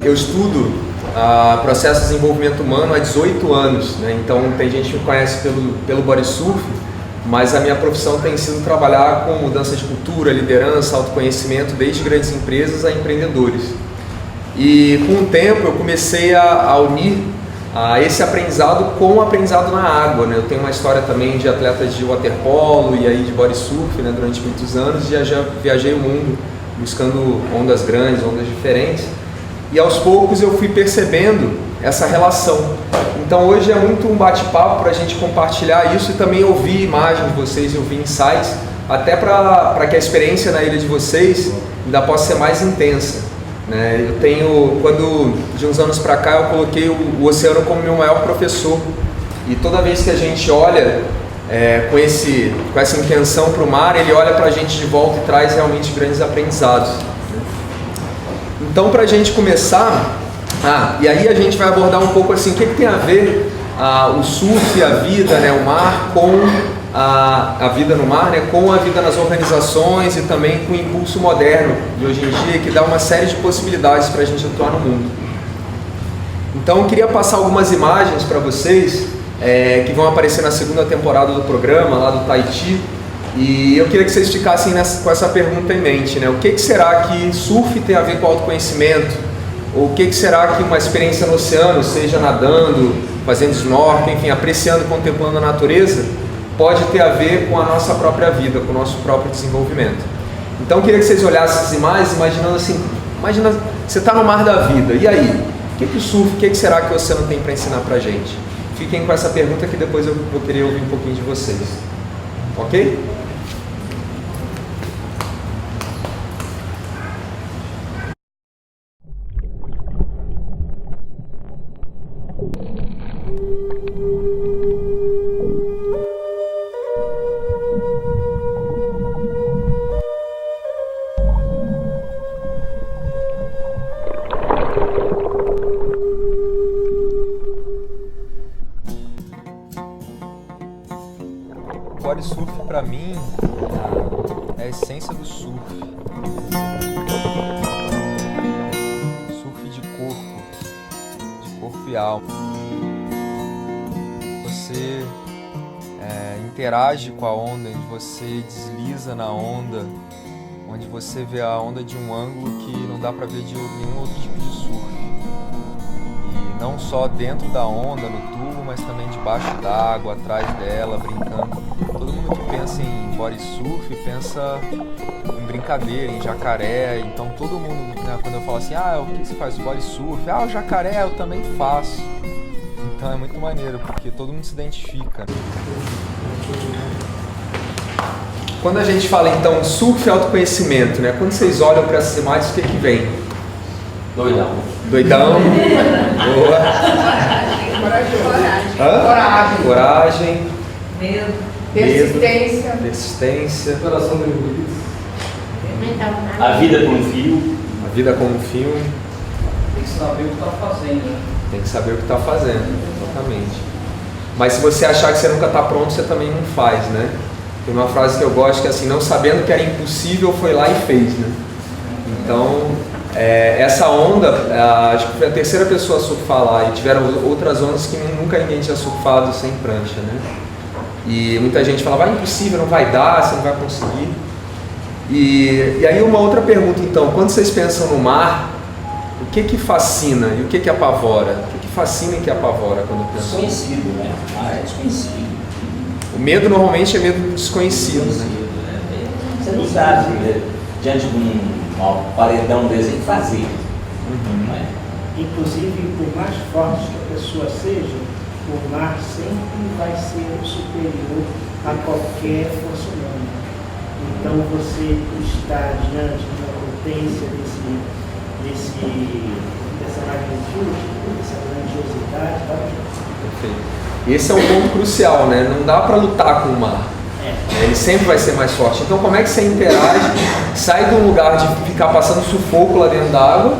Eu estudo processo de desenvolvimento humano há 18 anos, né? Então tem gente que me conhece pelo bodysurf, mas a minha profissão tem sido trabalhar com mudança de cultura, liderança, autoconhecimento, desde grandes empresas a empreendedores. E com o tempo eu comecei a unir esse aprendizado com o aprendizado na água, né? Eu tenho uma história também de atletas de waterpolo e aí de bodysurf, né? Durante muitos anos, e já viajei o mundo buscando ondas grandes, ondas diferentes. E aos poucos eu fui percebendo essa relação. Então hoje é muito um bate-papo para a gente compartilhar isso e também ouvir imagens de vocês e ouvir insights, até para que a experiência na ilha de vocês ainda possa ser mais intensa, né? Eu tenho, de uns anos para cá, eu coloquei o oceano como meu maior professor. E toda vez que a gente olha com essa intenção para o mar, ele olha para a gente de volta e traz realmente grandes aprendizados. Então, para a gente começar, e aí a gente vai abordar um pouco assim, o que tem a ver o surf, a vida, né, o mar, com a vida no mar, né, com a vida nas organizações e também com o impulso moderno de hoje em dia, que dá uma série de possibilidades para a gente atuar no mundo. Então, eu queria passar algumas imagens para vocês, que vão aparecer na segunda temporada do programa, lá do Tahiti. E eu queria que vocês ficassem com essa pergunta em mente, né? O que será que surf tem a ver com autoconhecimento? Ou o que será que uma experiência no oceano, seja nadando, fazendo snorkel, enfim, apreciando, contemplando a natureza, pode ter a ver com a nossa própria vida, com o nosso próprio desenvolvimento? Então eu queria que vocês olhassem as imagens, imaginando assim, imagina, você está no mar da vida, e aí? O que o surf, o que será que o oceano tem para ensinar para a gente? Fiquem com essa pergunta que depois eu vou querer ouvir um pouquinho de vocês. Ok? O bodysurf para mim é a essência do surf. Surf de corpo e alma. Você interage com a onda, onde você desliza na onda, onde você vê a onda de um ângulo que não dá para ver de nenhum outro tipo de surf. E não só dentro da onda, no tubo, mas também debaixo d'água, atrás dela, brincando. Todo mundo que pensa em bodysurf pensa em brincadeira, em jacaré. Então todo mundo, né, quando eu falo assim, o que você faz? O bodysurf? O jacaré eu também faço. Então é muito maneiro, porque todo mundo se identifica. Quando a gente fala então surf e autoconhecimento, né? Quando vocês olham para essas imagens, o que vem? Doidão. Boa. Coragem. Medo. Persistência. Coração do A vida como filme. A vida como filme. Tem que saber o que está fazendo, né? Tem que saber o que está fazendo, exatamente. Mas se você achar que você nunca está pronto, você também não faz, né? Tem uma frase que eu gosto que é assim, não sabendo que era impossível, foi lá e fez, né? Então, essa onda, acho que foi a terceira pessoa a surfar lá, e tiveram outras ondas que nunca ninguém tinha surfado sem prancha, né? E muita gente falava, impossível, não vai dar, você não vai conseguir. E aí uma outra pergunta então, quando vocês pensam no mar, o que fascina e o que apavora? O que fascina e o que apavora quando pensam? Desconhecido, né? É desconhecido. O medo normalmente é medo do desconhecido, né? Você não sabe, né? Diante de um paredão desse, tem que fazer. Não é? Inclusive, por mais forte que a pessoa seja, o mar sempre vai ser superior a qualquer força humana. Então você está diante de uma potência dessa magnitude, dessa grandiosidade. Perfeito. Esse é um ponto crucial, né? Não dá para lutar com o mar. Ele sempre vai ser mais forte. Então como é que você interage, sai de um lugar de ficar passando sufoco lá dentro da água,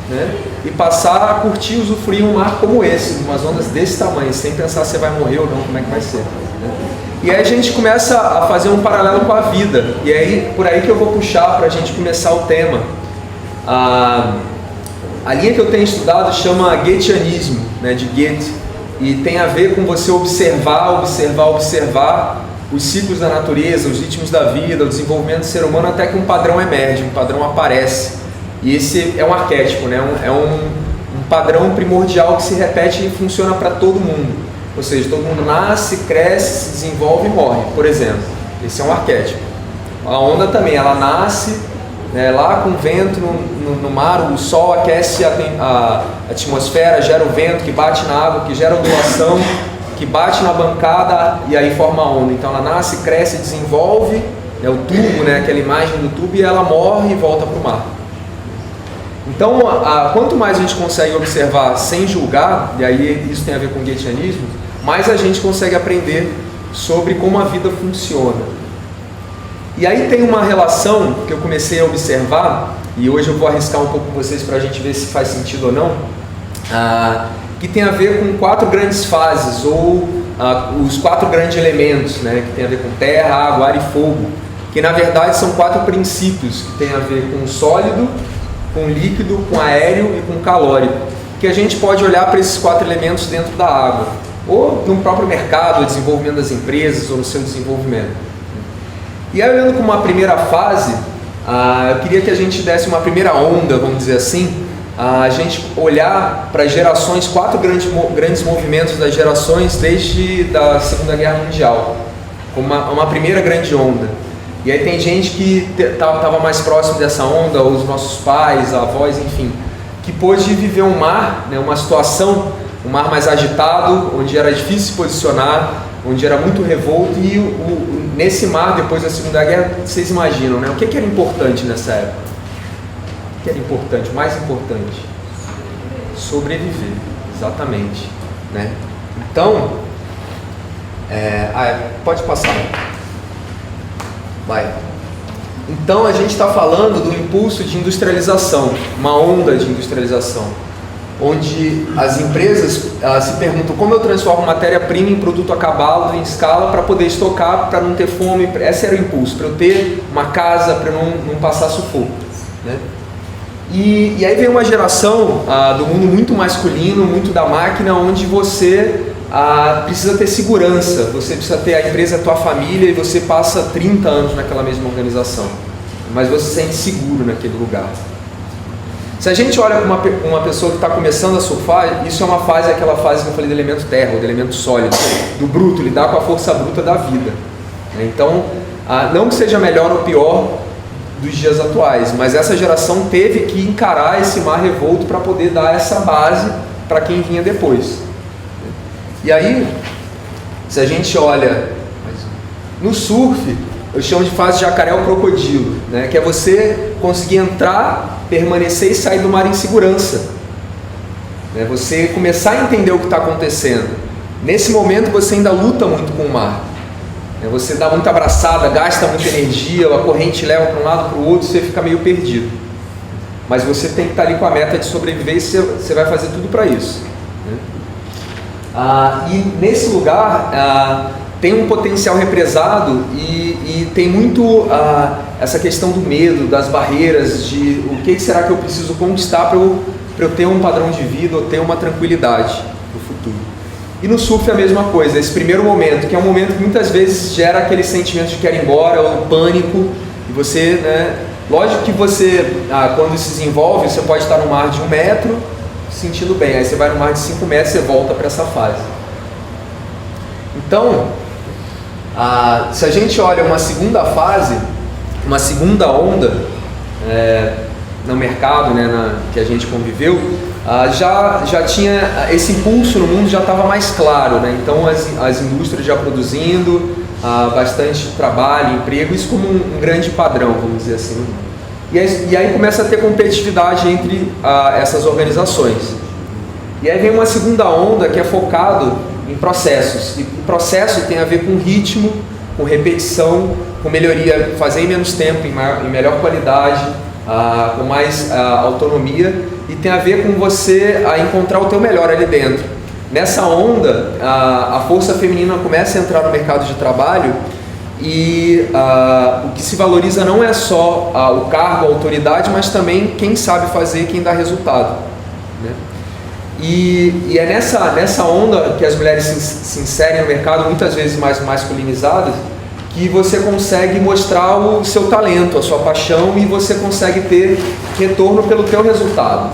né? E passar a curtir e usufruir um mar como esse, umas ondas desse tamanho, sem pensar se você vai morrer ou não, como é que vai ser, né? E aí a gente começa a fazer um paralelo com a vida, e aí por aí que eu vou puxar para a gente começar o tema. A a linha que eu tenho estudado chama Goetheanismo, né, de Goethe, e tem a ver com você observar os ciclos da natureza, os ritmos da vida, o desenvolvimento do ser humano, até que um padrão emerge, um padrão aparece. E esse é um arquétipo, né? É um padrão primordial que se repete e funciona para todo mundo. Ou seja, todo mundo nasce, cresce, se desenvolve e morre, por exemplo. Esse é um arquétipo. A onda também, ela nasce lá com vento no mar, o sol aquece a atmosfera, gera o vento que bate na água, que gera ondulação, que bate na bancada e aí forma a onda. Então ela nasce, cresce, desenvolve, o tubo, né, aquela imagem do tubo, e ela morre e volta para o mar. Então, quanto mais a gente consegue observar sem julgar, e aí isso tem a ver com o goetheanismo, mais a gente consegue aprender sobre como a vida funciona. E aí tem uma relação que eu comecei a observar, e hoje eu vou arriscar um pouco com vocês para a gente ver se faz sentido ou não, que tem a ver com 4 grandes fases, ou os 4 grandes elementos, né, que tem a ver com terra, água, ar e fogo, que na verdade são 4 princípios que tem a ver com sólido, com líquido, com aéreo e com calórico, que a gente pode olhar para esses 4 elementos dentro da água, ou no próprio mercado, o desenvolvimento das empresas, ou no seu desenvolvimento. E aí, olhando como uma primeira fase, eu queria que a gente desse uma primeira onda, vamos dizer assim, a gente olhar para as gerações, 4 grandes movimentos das gerações desde da Segunda Guerra Mundial, como uma primeira grande onda. E aí tem gente que estava mais próximo dessa onda, os nossos pais, avós, enfim, que pôde viver um mar, né, uma situação, um mar mais agitado, onde era difícil se posicionar, onde era muito revolto, e nesse mar, depois da Segunda Guerra, vocês imaginam, né, o que era importante nessa época? O que era importante, o mais importante? Sobreviver, exatamente, né? Então, pode passar. Vai. Então a gente está falando do impulso de industrialização, uma onda de industrialização, onde as empresas se perguntam como eu transformo matéria-prima em produto acabado em escala para poder estocar, para não ter fome. Esse era o impulso, para eu ter uma casa, para eu não passar sufoco, né? E aí vem uma geração do mundo muito masculino, muito da máquina, onde você precisa ter segurança, você precisa ter a empresa, a tua família, e você passa 30 anos naquela mesma organização, mas você se sente seguro naquele lugar. Se a gente olha para uma pessoa que está começando a surfar, isso é uma fase, aquela fase que eu falei do elemento terra, do elemento sólido, do bruto, lidar com a força bruta da vida. Então, não que seja melhor ou pior dos dias atuais, mas essa geração teve que encarar esse mar revolto para poder dar essa base para quem vinha depois. E aí, se a gente olha no surf, eu chamo de fase jacaré ou crocodilo, né? Que é você conseguir entrar, permanecer e sair do mar em segurança, né? Você começar a entender o que está acontecendo. Nesse momento você ainda luta muito com o mar, né? Você dá muita abraçada, gasta muita energia, a corrente leva para um lado para o outro, você fica meio perdido. Mas você tem que estar ali com a meta de sobreviver, e você vai fazer tudo para isso, né? E nesse lugar tem um potencial represado e tem muito essa questão do medo, das barreiras, de o que será que eu preciso conquistar para eu ter um padrão de vida ou ter uma tranquilidade no futuro. E no surf é a mesma coisa, esse primeiro momento, que é um momento que muitas vezes gera aquele sentimento de querer ir embora, ou pânico, e você, né, lógico que você, quando se desenvolve, você pode estar no mar de 1 metro, sentindo bem, aí você vai no mar de 5 metros, você volta para essa fase. Então, se a gente olha uma segunda fase, uma segunda onda no mercado, né, que a gente conviveu, já tinha esse impulso no mundo, já estava mais claro, né? Então as indústrias já produzindo, bastante trabalho, emprego, isso como um grande padrão, vamos dizer assim. E aí começa a ter competitividade entre essas organizações. E aí vem uma segunda onda que é focado em processos. E o processo tem a ver com ritmo, com repetição, com melhoria, fazer em menos tempo, em melhor qualidade, com mais autonomia, e tem a ver com você encontrar o teu melhor ali dentro. Nessa onda, a força feminina começa a entrar no mercado de trabalho, e o que se valoriza não é só o cargo, a autoridade, mas também quem sabe fazer, quem dá resultado. né? E é nessa onda que as mulheres se inserem no mercado, muitas vezes mais masculinizadas, que você consegue mostrar o seu talento, a sua paixão, e você consegue ter retorno pelo teu resultado,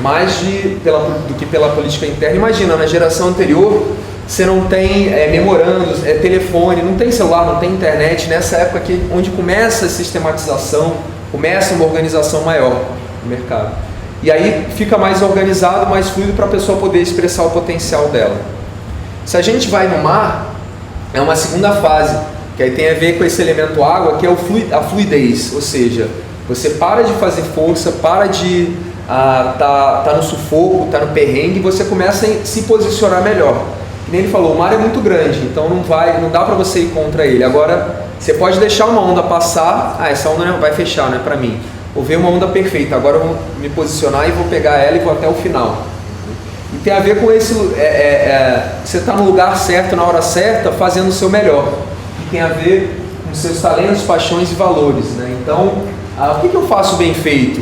mais do que pela política interna. Imagina, na geração anterior, você não tem memorandos, telefone, não tem celular, não tem internet, nessa época onde começa a sistematização, começa uma organização maior no mercado. E aí fica mais organizado, mais fluido para a pessoa poder expressar o potencial dela. Se a gente vai no mar, é uma segunda fase, que aí tem a ver com esse elemento água, que é a fluidez, ou seja, você para de fazer força, para de tá no sufoco, tá no perrengue, e você começa a se posicionar melhor. Que nem ele falou, o mar é muito grande, então não dá para você ir contra ele. Agora, você pode deixar uma onda passar, essa onda não vai fechar, não é para mim. Vou ver uma onda perfeita, agora eu vou me posicionar e vou pegar ela e vou até o final. E tem a ver com esse, você está no lugar certo, na hora certa, fazendo o seu melhor. E tem a ver com seus talentos, paixões e valores, né? Então, o que eu faço bem feito?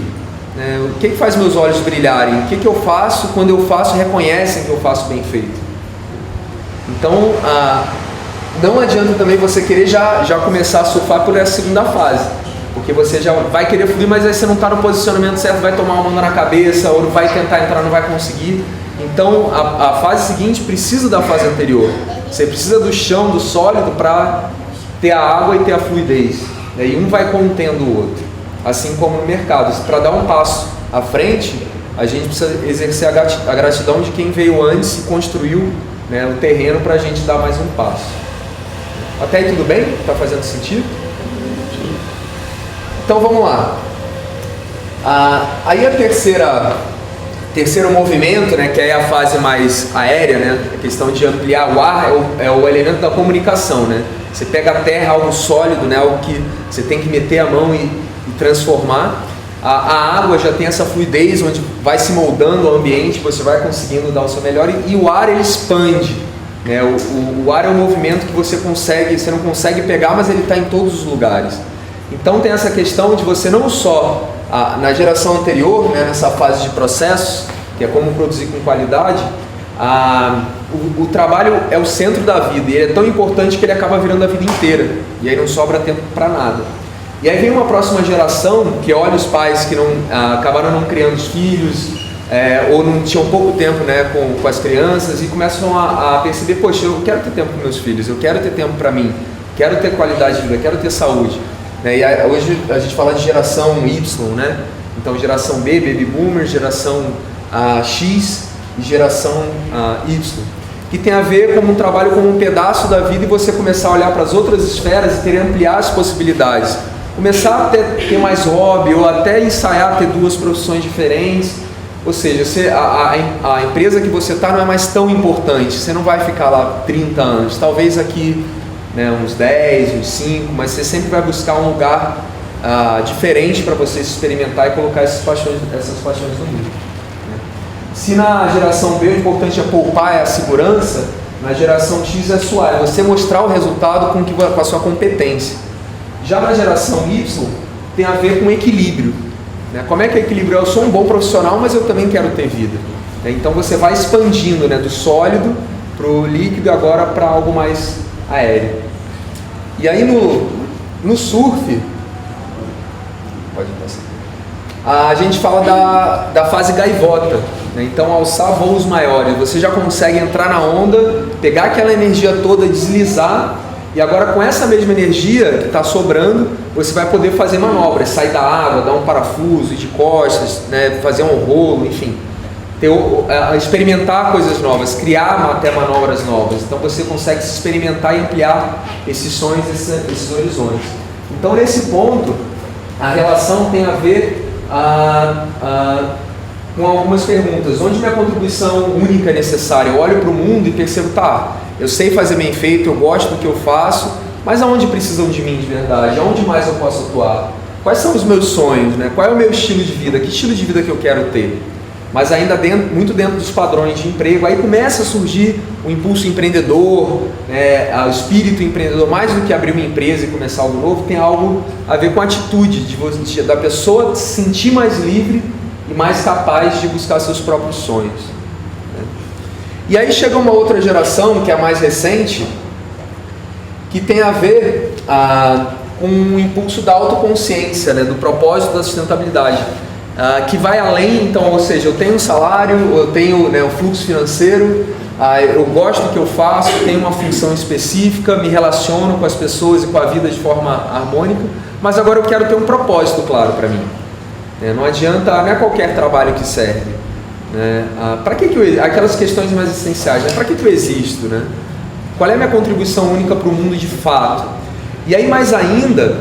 O que faz meus olhos brilharem? O que eu faço, quando eu faço, reconhecem que eu faço bem feito? Então, não adianta também você querer já começar a surfar por essa segunda fase, porque você já vai querer fluir, mas aí você não está no posicionamento certo, vai tomar uma onda na cabeça, ou vai tentar entrar, não vai conseguir. Então, a fase seguinte precisa da fase anterior. Você precisa do chão, do sólido, para ter a água e ter a fluidez. E um vai contendo o outro. Assim como no mercado. Para dar um passo à frente, a gente precisa exercer a gratidão de quem veio antes e construiu, né, o terreno para a gente dar mais um passo. Até aí tudo bem? Está fazendo sentido? Então vamos lá. Aí terceiro movimento, né, que é a fase mais aérea, né, a questão de ampliar o ar, é o elemento da comunicação, né? Você pega a terra, algo sólido, né, algo que você tem que meter a mão e transformar. A água já tem essa fluidez, onde vai se moldando o ambiente, você vai conseguindo dar o seu melhor, e o ar ele expande, né? O ar é um movimento que você não consegue pegar, mas ele está em todos os lugares. Então tem essa questão de você não só, na geração anterior, né, nessa fase de processos, que é como produzir com qualidade, o trabalho é o centro da vida, e ele é tão importante que ele acaba virando a vida inteira, e aí não sobra tempo para nada. E aí vem uma próxima geração que olha os pais que acabaram não criando os filhos, ou não tinham pouco tempo, né, com as crianças, e começam a perceber, poxa, eu quero ter tempo com meus filhos, eu quero ter tempo para mim, quero ter qualidade de vida, quero ter saúde. E hoje a gente fala de geração Y, né? Então geração B, Baby Boomer, geração X e geração Y, que tem a ver com um trabalho como um pedaço da vida, e você começar a olhar para as outras esferas e querer ampliar as possibilidades. Começar a ter mais hobby, ou até ensaiar ter duas profissões diferentes. Ou seja, a empresa que você está não é mais tão importante, você não vai ficar lá 30 anos, talvez aqui, né, uns 10, uns 5, mas você sempre vai buscar um lugar diferente para você se experimentar e colocar essas paixões no mundo, né? Se na geração B o importante é poupar, é a segurança, na geração X é suar, é você mostrar o resultado com a sua competência. Já na geração Y tem a ver com equilíbrio, né? Como é que é equilíbrio? Eu sou um bom profissional, mas eu também quero ter vida, né? Então você vai expandindo, né, do sólido para o líquido, agora para algo mais aéreo. E aí no surf, pode passar, a gente fala da fase gaivota, né? Então alçar voos maiores, você já consegue entrar na onda, pegar aquela energia toda, deslizar, e agora com essa mesma energia que está sobrando, você vai poder fazer manobras, sair da água, dar um parafuso de costas, né, fazer um rolo, enfim. Experimentar coisas novas, criar até manobras novas. Então você consegue se experimentar e ampliar esses sonhos, esses horizontes. Então nesse ponto, a relação tem a ver com algumas perguntas. Onde minha contribuição única é necessária? Eu olho para o mundo e percebo, eu sei fazer bem feito, eu gosto do que eu faço, mas aonde precisam de mim de verdade? Aonde mais eu posso atuar? Quais são os meus sonhos, né? Qual é o meu estilo de vida? Que estilo de vida que eu quero ter? Mas ainda muito dentro dos padrões de emprego, aí começa a surgir o impulso empreendedor, o espírito empreendedor. Mais do que abrir uma empresa e começar algo novo, tem algo a ver com a atitude da pessoa se sentir mais livre e mais capaz de buscar seus próprios sonhos. Né? E aí chega uma outra geração, que é a mais recente, que tem a ver com o impulso da autoconsciência, né, do propósito da sustentabilidade, que vai além, então, ou seja, eu tenho um salário, eu tenho, né, o fluxo financeiro, eu gosto do que eu faço, tenho uma função específica, me relaciono com as pessoas e com a vida de forma harmônica, mas agora eu quero ter um propósito claro para mim. Não adianta, não é qualquer trabalho que serve. Para que eu, aquelas questões mais essenciais, né? Para que eu existo? Né? Qual é a minha contribuição única para o mundo de fato? E aí, mais ainda,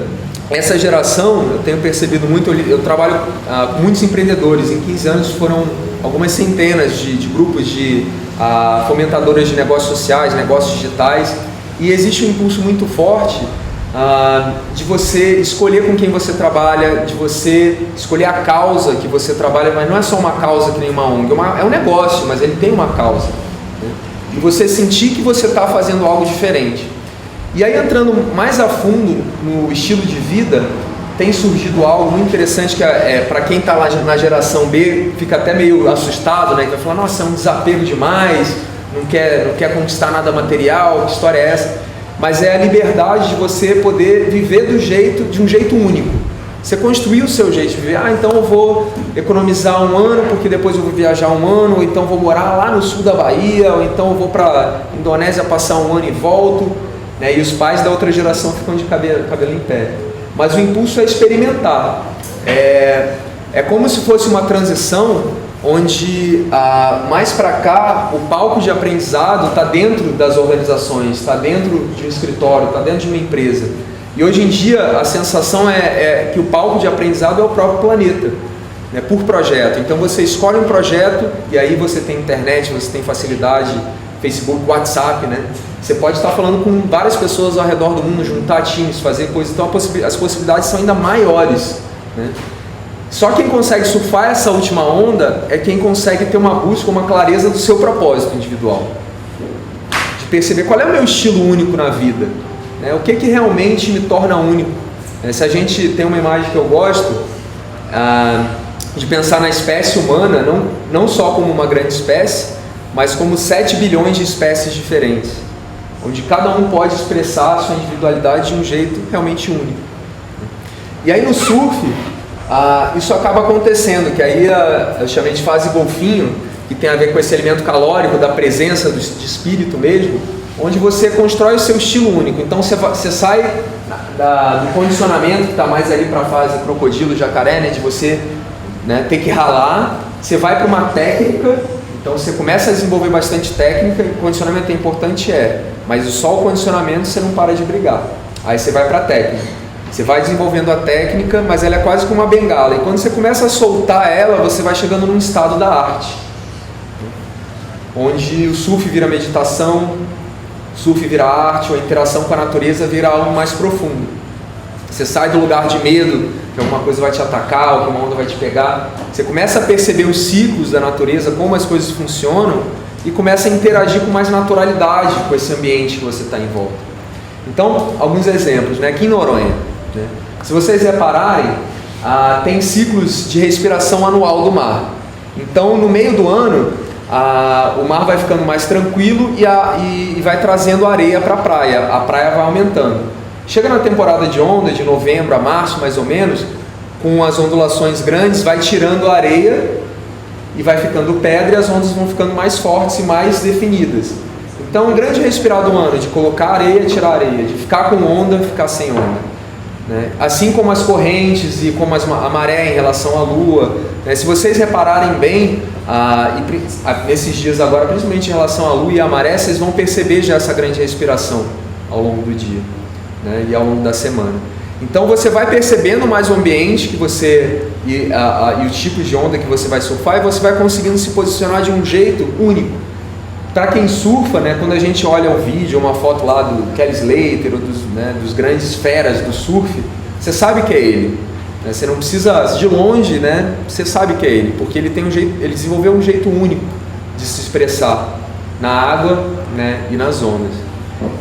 essa geração, eu tenho percebido muito, eu trabalho com muitos empreendedores, em 15 anos foram algumas centenas de grupos de fomentadoras de negócios sociais, negócios digitais, e existe um impulso muito forte de você escolher com quem você trabalha, de você escolher a causa que você trabalha, mas não é só uma causa que nem uma ONG, é um negócio, mas ele tem uma causa. Né? E você sentir que você está fazendo algo diferente. E aí, entrando mais a fundo no estilo de vida, tem surgido algo muito interessante que para quem está lá na geração B, fica até meio assustado, né? Que vai falar, nossa, é um desapego demais, não quer conquistar nada material, que história é essa? Mas é a liberdade de você poder viver de um jeito único. Você construir o seu jeito de viver. Então eu vou economizar um ano, porque depois eu vou viajar um ano, ou então vou morar lá no sul da Bahia, ou então eu vou para a Indonésia passar um ano e volto. E os pais da outra geração ficam de cabelo em pé. Mas o impulso é experimentar. É como se fosse uma transição onde mais para cá o palco de aprendizado está dentro das organizações, está dentro de um escritório, está dentro de uma empresa. E hoje em dia a sensação é que o palco de aprendizado é o próprio planeta, né, por projeto. Então você escolhe um projeto e aí você tem internet, você tem facilidade, Facebook, WhatsApp, né? Você pode estar falando com várias pessoas ao redor do mundo, juntar times, fazer coisas, então as possibilidades são ainda maiores, né? Só quem consegue surfar essa última onda é quem consegue ter uma busca, uma clareza do seu propósito individual, de perceber qual é o meu estilo único na vida, né? O que realmente me torna único. Se a gente tem uma imagem que eu gosto, de pensar na espécie humana, não só como uma grande espécie, mas como 7 bilhões de espécies diferentes, onde cada um pode expressar a sua individualidade de um jeito realmente único. E aí no surf, isso acaba acontecendo, que aí eu chamei de fase golfinho, que tem a ver com esse elemento calórico da presença de espírito mesmo, onde você constrói o seu estilo único. Então você sai do condicionamento, que está mais ali para a fase crocodilo, jacaré, né, de você, né, ter que ralar, você vai para uma técnica. Então você começa a desenvolver bastante técnica, e o condicionamento é importante, mas só o condicionamento você não para de brigar. Aí você vai para a técnica. Você vai desenvolvendo a técnica, mas ela é quase como uma bengala. E quando você começa a soltar ela, você vai chegando num estado da arte, onde o surf vira meditação, o surf vira arte, ou a interação com a natureza vira algo mais profundo. Você sai do lugar de medo, que alguma coisa vai te atacar, ou que uma onda vai te pegar. Você começa a perceber os ciclos da natureza, como as coisas funcionam, e começa a interagir com mais naturalidade com esse ambiente que você está em volta. Então, alguns exemplos, né? Aqui em Noronha, né? Se vocês repararem, tem ciclos de respiração anual do mar. Então, no meio do ano, o mar vai ficando mais tranquilo e vai trazendo areia para a praia vai aumentando. Chega na temporada de onda, de novembro a março mais ou menos, com as ondulações grandes, vai tirando a areia e vai ficando pedra, e as ondas vão ficando mais fortes e mais definidas. Então, um grande respirar do ano, de colocar areia, tirar areia, de ficar com onda, ficar sem onda, né? Assim como as correntes e como a maré em relação à lua, né? Se vocês repararem bem, nesses dias agora, principalmente em relação à lua e à maré, vocês vão perceber já essa grande respiração ao longo do dia, né? E ao longo da semana. Então você vai percebendo mais o ambiente que você e o tipo de onda que você vai surfar, e você vai conseguindo se posicionar de um jeito único. Para quem surfa, né, quando a gente olha o vídeo, uma foto lá do Kelly Slater, ou dos grandes feras do surf, você sabe que é ele, né? Você não precisa de longe, né? Você sabe que é ele, porque ele desenvolveu um jeito único de se expressar na água, né, e nas ondas.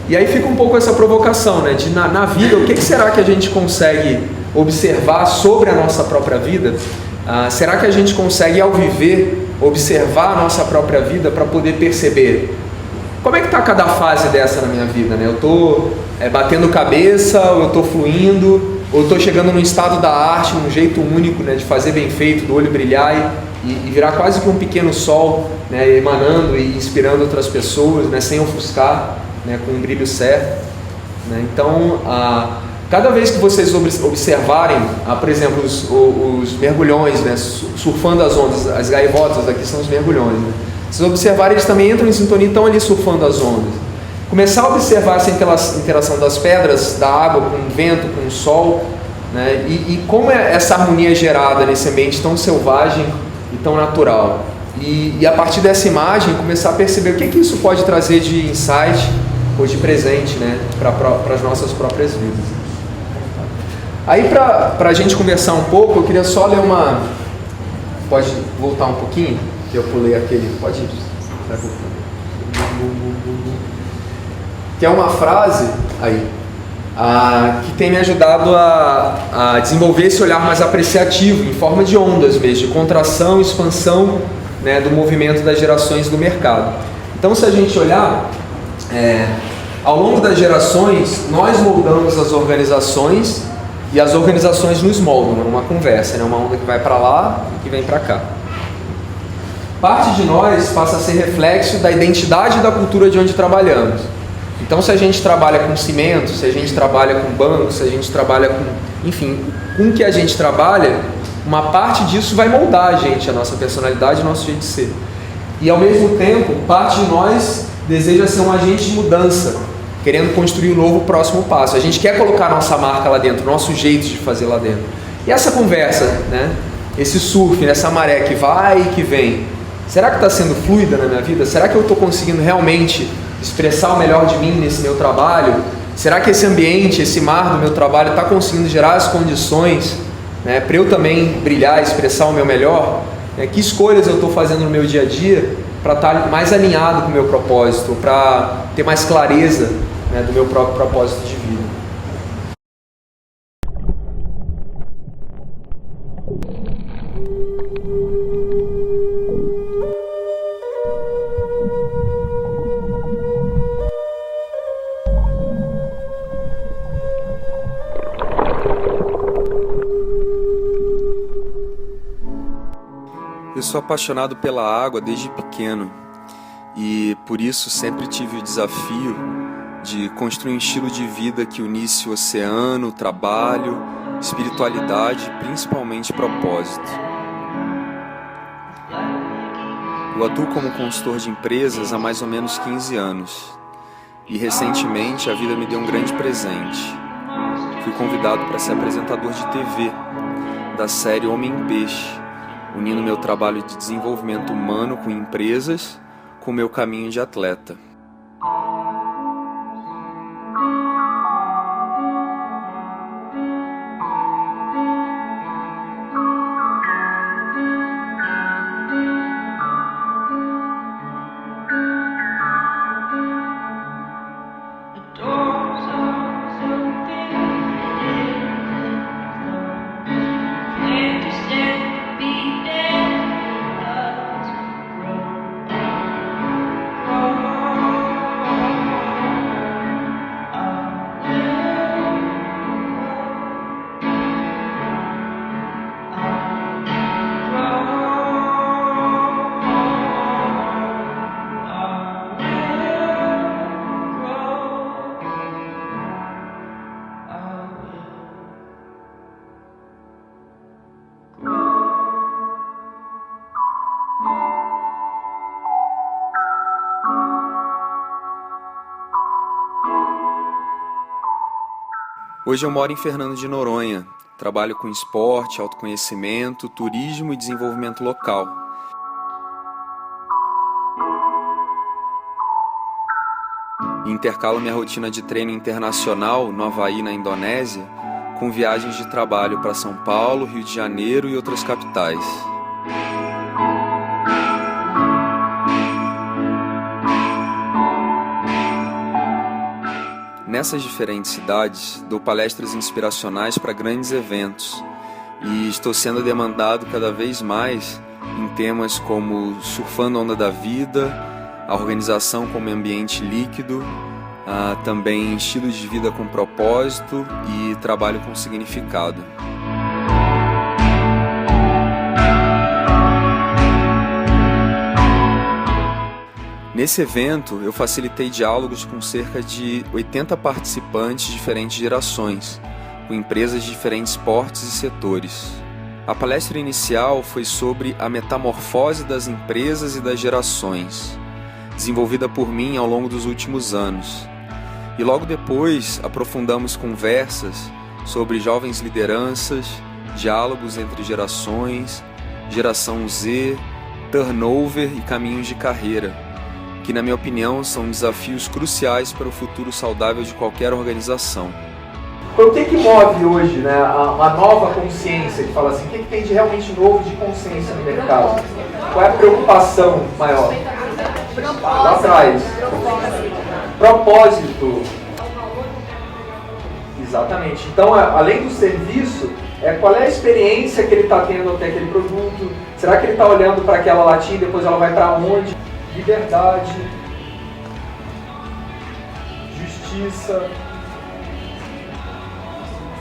E aí fica um pouco essa provocação, né, de na vida, o que será que a gente consegue observar sobre a nossa própria vida Será que a gente consegue, ao viver, observar a nossa própria vida para poder perceber como é que está cada fase dessa na minha vida, né? Eu estou batendo cabeça, ou eu estou fluindo, ou estou chegando num estado da arte, num jeito único, né, de fazer bem feito, do olho brilhar e virar quase que um pequeno sol, né, emanando e inspirando outras pessoas, né, sem ofuscar, né, com um brilho certo, né? Então, cada vez que vocês observarem, por exemplo, os mergulhões, né, surfando as ondas, as gaivotas aqui são os mergulhões, né? Se vocês observarem, eles também entram em sintonia e estão ali surfando as ondas. Começar a observar essa interação das pedras, da água com o vento, com o sol, né, e como essa harmonia é gerada nesse ambiente tão selvagem e tão natural. E a partir dessa imagem, começar a perceber o que isso pode trazer de insight ou de presente, né, para as nossas próprias vidas. Aí, para a gente conversar um pouco, eu queria só ler uma... Pode voltar um pouquinho? Eu pulei aquele... Pode ir. Que é uma frase aí, que tem me ajudado a desenvolver esse olhar mais apreciativo, em forma de ondas mesmo, de contração e expansão, né, do movimento das gerações do mercado. Então, se a gente olhar, ao longo das gerações, nós moldamos as organizações e as organizações nos moldam, né, uma conversa, né, uma onda que vai para lá e que vem para cá. Parte de nós passa a ser reflexo da identidade e da cultura de onde trabalhamos. Então, se a gente trabalha com cimento, se a gente trabalha com banco, se a gente trabalha com... Enfim, com o que a gente trabalha, uma parte disso vai moldar a gente, a nossa personalidade, o nosso jeito de ser. E, ao mesmo tempo, parte de nós deseja ser um agente de mudança, querendo construir um novo próximo passo. A gente quer colocar a nossa marca lá dentro, o nosso jeito de fazer lá dentro. E essa conversa, né? Esse surf, essa maré que vai e que vem, será que está sendo fluida na minha vida? Será que eu estou conseguindo realmente expressar o melhor de mim nesse meu trabalho? Será que esse ambiente, esse mar do meu trabalho está conseguindo gerar as condições, né, para eu também brilhar, expressar o meu melhor? Que escolhas eu estou fazendo no meu dia a dia para estar mais alinhado com o meu propósito, para ter mais clareza, né, do meu próprio propósito de vida? Eu sou apaixonado pela água desde pequeno e por isso sempre tive o desafio de construir um estilo de vida que unisse o oceano, o trabalho, espiritualidade e principalmente propósito. Eu atuo como consultor de empresas há mais ou menos 15 anos e recentemente a vida me deu um grande presente. Fui convidado para ser apresentador de TV da série Homem-Peixe, unindo meu trabalho de desenvolvimento humano com empresas com meu caminho de atleta. Hoje eu moro em Fernando de Noronha, trabalho com esporte, autoconhecimento, turismo e desenvolvimento local. Intercalo minha rotina de treino internacional no Havaí, na Indonésia, com viagens de trabalho para São Paulo, Rio de Janeiro e outras capitais. Nessas diferentes cidades, dou palestras inspiracionais para grandes eventos, e estou sendo demandado cada vez mais em temas como surfando a onda da vida, a organização como ambiente líquido, também estilo de vida com propósito e trabalho com significado. Nesse evento, eu facilitei diálogos com cerca de 80 participantes de diferentes gerações, com empresas de diferentes portes e setores. A palestra inicial foi sobre a metamorfose das empresas e das gerações, desenvolvida por mim ao longo dos últimos anos. E logo depois aprofundamos conversas sobre jovens lideranças, diálogos entre gerações, geração Z, turnover e caminhos de carreira, que na minha opinião são desafios cruciais para o futuro saudável de qualquer organização. O que move hoje, né, uma nova consciência, que fala assim, o que tem de realmente novo de consciência no mercado? Qual é a preocupação maior? Lá atrás. Propósito. Exatamente. Então, além do serviço, qual é a experiência que ele está tendo até aquele produto? Será que ele está olhando para aquela latinha e depois ela vai para onde? Liberdade, justiça,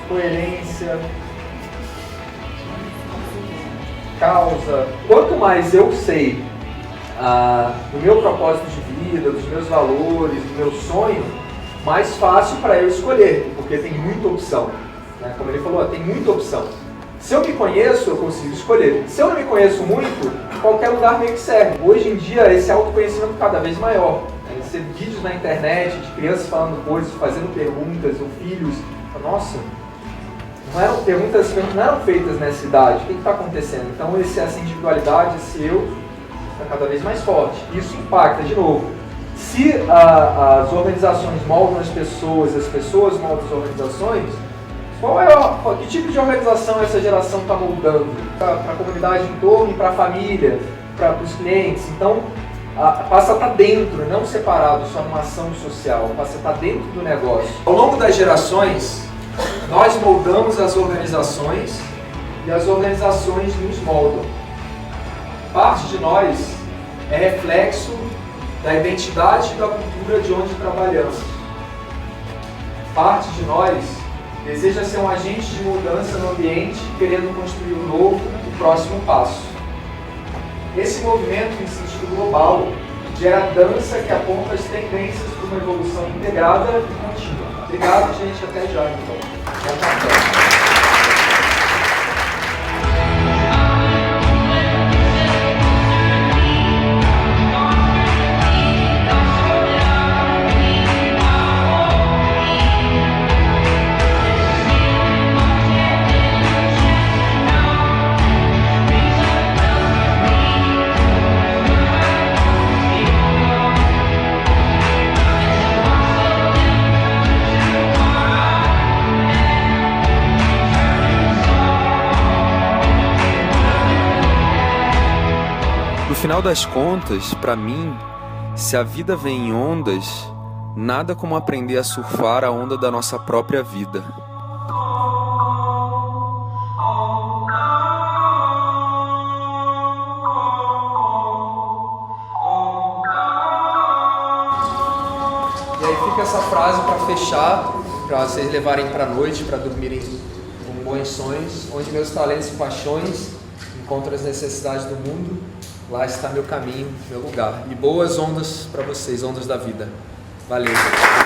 coerência, causa. Quanto mais eu sei do meu propósito de vida, dos meus valores, do meu sonho, mais fácil para eu escolher, porque tem muita opção. Né? Como ele falou, tem muita opção. Se eu me conheço, eu consigo escolher. Se eu não me conheço muito, qualquer lugar meio que serve. Hoje em dia, esse autoconhecimento cada vez maior. Você vê vídeos na internet de crianças falando coisas, fazendo perguntas, ou filhos. Nossa, perguntas não eram feitas nessa idade. O que está acontecendo? Então, essa individualidade, esse eu, está cada vez mais forte. Isso impacta, de novo. Se as organizações moldam as pessoas moldam as organizações, que tipo de organização essa geração está moldando? Para a comunidade em torno e para a família, para os clientes. Então, passa a estar dentro, não separado só numa ação social, passa a estar dentro do negócio. Ao longo das gerações, nós moldamos as organizações e as organizações nos moldam. Parte de nós é reflexo da identidade e da cultura de onde trabalhamos. Parte de nós deseja ser um agente de mudança no ambiente, querendo construir o novo, o próximo passo. Esse movimento, em sentido global, gera dança que aponta as tendências para uma evolução integrada e contínua. Obrigado, gente. Até já, então. No final das contas, para mim, se a vida vem em ondas, nada como aprender a surfar a onda da nossa própria vida. E aí fica essa frase para fechar, para vocês levarem para a noite, para dormirem com bons sonhos, onde meus talentos e paixões encontram as necessidades do mundo. Lá está meu caminho, meu lugar. E boas ondas para vocês, ondas da vida. Valeu, gente.